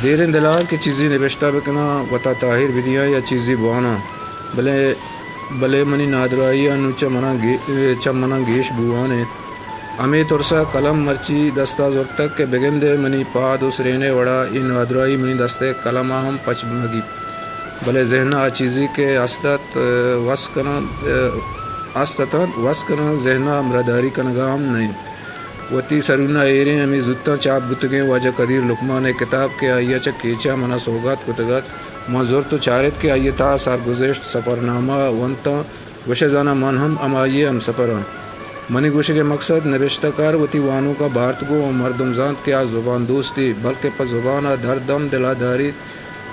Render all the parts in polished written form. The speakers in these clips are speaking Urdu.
دیرین دلال کی چیزی نبشتہ بکنا وطا طاہر بدیاں یا چیزی بوانا بلے منی نادرائی انو چمنا گیش بوانے امی ترسا قلم مرچی دستا زرتک کے بگندے منی پاد اسرینے وڑا این نادرائی منی دستے قلم ہم پچ مگی بلے ذہنہ آ چیزی کے استت وس کنا ذہنہ امرداری کنگام نہیں وتی سرونا ایریں ہمیں زدتا چاپ بتگیں واجہ قدیر لقمان کتاب کے آئیہ چا کیچا منا سوگات کتگت منظور تو چارت کے آئیے تا سارگزشت سفرنامہ ونتا گوشہ زانا من ہم امائیے ہم سفران منی گوشہ کے مقصد نبشتہ کار وتی وانو کا بھارت گو و مردم زانت کے آ زبان دوستی بلکہ پا زبان دھر دم دلا داری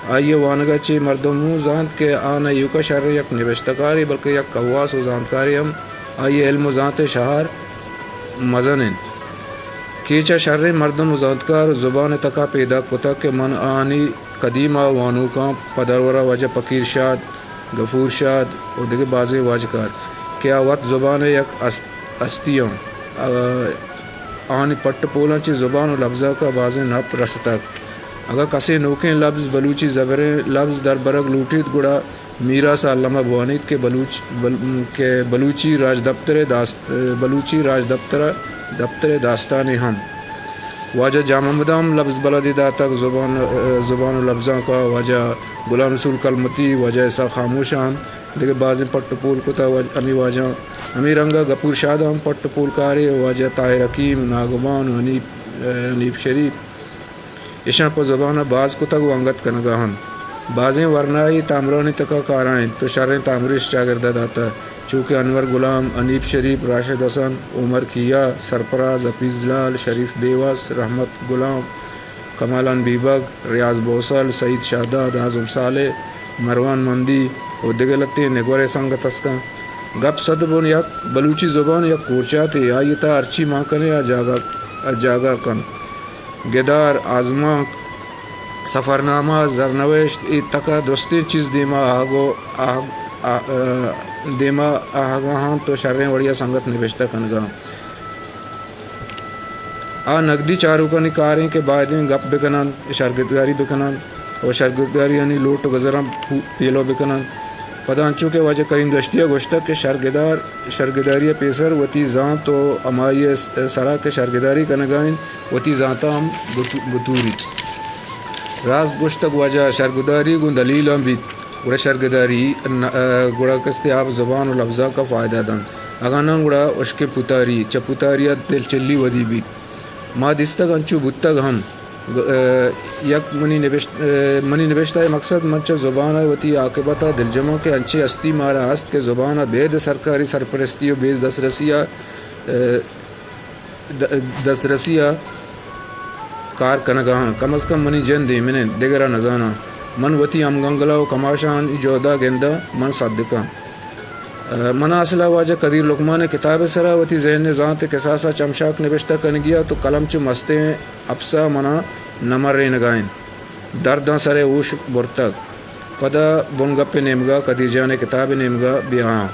آئیے وانگا چی مردمو زانت کے آنا یوکا شر یک نبشتہ کاری بلکہ یک قواس و زانتکاری ہم آئیے علم و زانت شہر مزنن کیچا شر مردم و زانتکار زبان تکا پیدا کتا کہ من آنی قدیمہ وانو کا پدرورا وجہ پکیر شاد غفور شاد اور دیگر بازی واجکار کیا وقت زبان یک استیوں آنی پٹ پولا چی زبان و لفظہ کا بازی نپ رستک اگر کسی نوکیں لفظ بلوچی زبریں لفظ در برگ لوٹید گڑا میرا سا علامہ بوانید کے بلوچی راج دفتر داستان ہم واجہ جامع مدام لفظ بلدی داتک زبان و لفظاں کا واجہ غلام رسول کلمتی واجہ ایسا خاموش ہم دیکھے بازی پٹ پول کتا امی واجہ امی رنگا گپور شاد ہم پٹ پول کاری واجہ طاہر حکیم ناگوان حنیف شریف اشاں پر زبانہ باز کتا گو انگت کنگاہن بازیں ورنائی تامرانی تکا کارائیں تو شریں تامریش چاگردہ داتا چونکہ انور غلام انیب شریف راشد حسن عمر کیا سرپراز حفیظ لال شریف بیوس رحمت غلام کمالان بیبگ ریاض بوسل سعید شہداد اعظم صالح مروان مندی اور دیگر لگتے نگور سنگت ہستا گپ صد بن یک بلوچی زبان یک کورچاتی آئی تا ارچی ماں کنے جاگا کن گدار آزماک سفرنامہ زرنوشت ای تکا درستی چیز دیما آگاہاں تو شریں وڑیا سنگت نبشتہ کنگا نقدی چارو کنی کاریں کے بعدیں گپ بکنن شرگردگاری بکنن اور شرگردگاری یعنی لوٹ گزرم پیلو بکنن پدانچو کے واجہ کریم دشتیہ گوشتہ کے شرگداری پیسر وتی زان تو امائی سرا کے شرگداری کنگائن وتی زانتا ہم بطوری راز گوشتک واجہ شرگداری گن دلیل ہم بیت گوڑا شرگداری گوڑا کستے آپ زبان و لفظاں کا فائدہ دن اگانا گوڑا اشک پتاری چپتاریت دل چلی ودی بیت ما دستگ انچو بتگ ہم یک منی نبشتہ مقصد منچہ زبانہ وتی عاقبتہ دل جمع کے انچے استی مارا ہست کے زبانہ بید سرکاری سرپرستی و بیز دسرسیہ کار کنگاہاں کم از کم منی جن دی منیں دیگرہ نزانہ من وتی ہم گنگلہ و کماشان جودا گندہ من صدقہ منا اصلہ واجہ قدیر لقمان کتاب سرا وتی ذہن ذات کساسا چمشاک نبشتہ کن گیا تو قلم چو مستیں افسا منا نمر نگائیں درداں سرے اوش برتک پدا بنگپ نیمگا قدیر جان کتاب نیمگا بیاں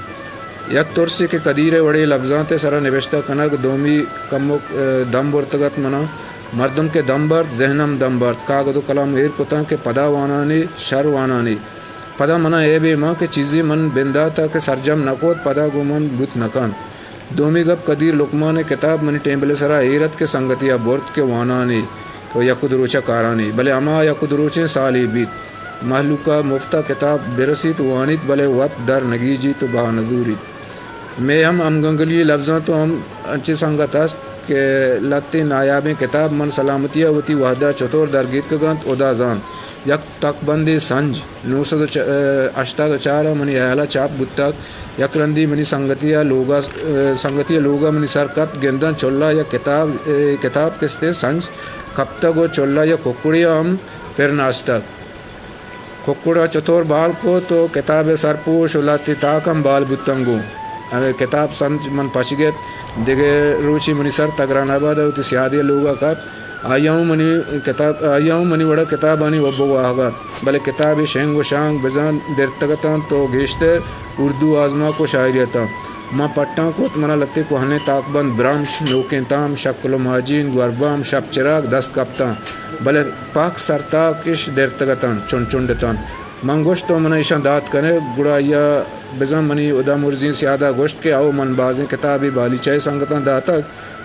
یک ترسی کے قدیر وڑے لفظاں تے سرا نبشتہ کنگ دومی کمک دم برتگت منا مردم کے دم برد ذہنم دم برد کاغذ و قلم ایر کتاں کے پدا وانانی شر وانانی پدا منا اے بے ماں کے چیزی من بندہ تا کہ سرجم نکوت پدا گو من بت نکان دومی گپ قدیر لقمان کتاب منی ٹیمبل سرا ایرت کے سنگتیا برد کے وانانی تو یک دروچہ کارانی بلے اما یک دروچیں سالی بیت محلوکہ مفتہ کتاب برسی تو وانیت بلے وط در نگیجی تو با ندوریت میں ہم گنگلی لفظاں تو ہم انچی سنگت است کہ لگتی نایابیں کتاب من سلامتیہ وتی وحدہ چطور درگیت کگانت ادا زان یک تک بندی سنج 984 منی اعلیٰ چاپ بتک یک رندی منی سنگتیہ لوگا منی سرکت گندن چولہ یا کتاب کستے سنج کپتگ و چولہ یا ککڑیا ہم پھر ناستک ککڑا چطور بال کو تو کتاب سرپوش ولاتی تاک ہم بال بتنگو کتاب سنج من پچ گئے دیگے روچی منی سر تگران آباد ہوتی سیادی لوگا کپ آیاؤں منی وڑا کتاب آنی وبو آگات بلے کتاب شنگ و شانگ بزان درتگتاں تو گیشتر اردو آزما کو شاعریتاں ماں پٹاں کو منا لتے کو ہنے تاک بند برامش نوکیں تام شکل و ماجین گوربام شب چراغ دست کپتاں بلے پاک سرتا کش درتگتاں چون چونڈتاں من گوشت تو من ایشان داد کنے گڑا یا بزم منی ادا مرزین سیادہ گوشت کے او من بازیں کتابی بالی چائے سنگتاں داتا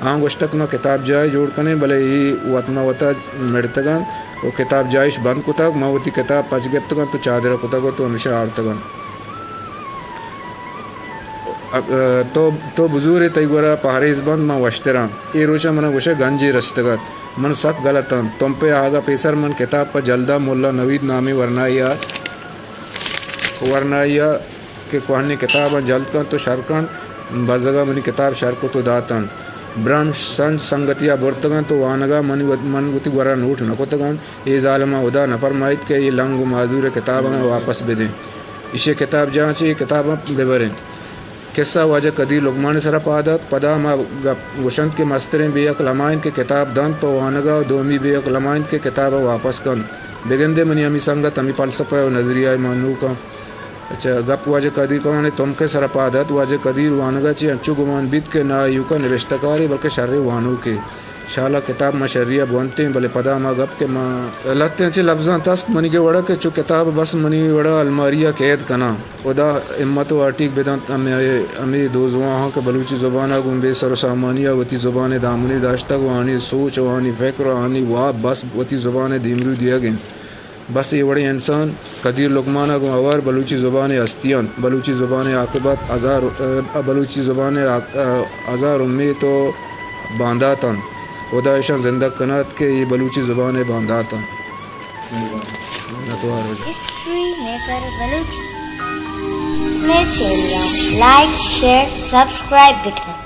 آن گوشتک ما کتاب جائے جوڑ کنے بلے ہی وطمہ وطا مڑتگاں وہ کتاب جائش بند کتاگ ما وطی کتاب پچ گپتگاں تو چادر کتاگو تو ہمیشہ آرتگاں تو بزور تیگورا پہریز بند ما وشتراں ای روچا من گوشے گنجی رستگت من سخت غلطاں تم پہ آگا پیسر من کتاب پا جلدہ مولا نوید نامی ورنائیا کہ کوہنی کتاب جلد کن تو شرکن بزگا منی کتاب شرکو تو داتن برام سنج سنگتیا برتگان تو وانگا من وطی گورا نوٹ نکوتگان ای ظالمہ ادا نفرمائید کہ یہ لنگ و معذور کتاب ہمیں واپس بدیں اسے کتاب جہاں چاہیے کتاب ببریں قصہ واجہ قدیر لقمان سر پادت پدا ما گوشند کے مسترین بے اقلمائن کے کتاب دن تو وانگا دومی بے اقلمائن کے کتاب واپس کن بگندے منی ہمی سنگت ہمی فلسفہ و نظریہ مانو کا اچھا گپ واجہ قدیر کہانے تم کے سر پادت واجہ قدیر وانگا چی انچو گمان بیت کے نا یو کا نوشتکاری بلکہ شر وانو کے شالا کتاب ما شریعہ بونتے ہیں بلے پدا ما گپ کے ما لگتے ہیں چی لفظاں تست منی کے وڑا کہ چو کتاب بس منی وڑا الماریہ قید کنا ادا امت و آرٹیک بدن امی دوزواں ہاں کہ بلوچی زبانہ گم بے سر و سامانیہ وطی زبان دامنی داشتہ وانی سوچ وانی فکر وانی واب بس وطی زبان دیمرو دیا گئیں بس یہ بڑے انسان قدیر لقمانہ گم اوار بلوچی زبان ہستیان بلوچی زبان عاقبت بلوچی زبان ہزار امید تو بانداتاں خدا ایشان زندہ کنات کے یہ بلوچی زبان بانداتاں ہسٹری میکر بلوچی میرے channel like share subscribe button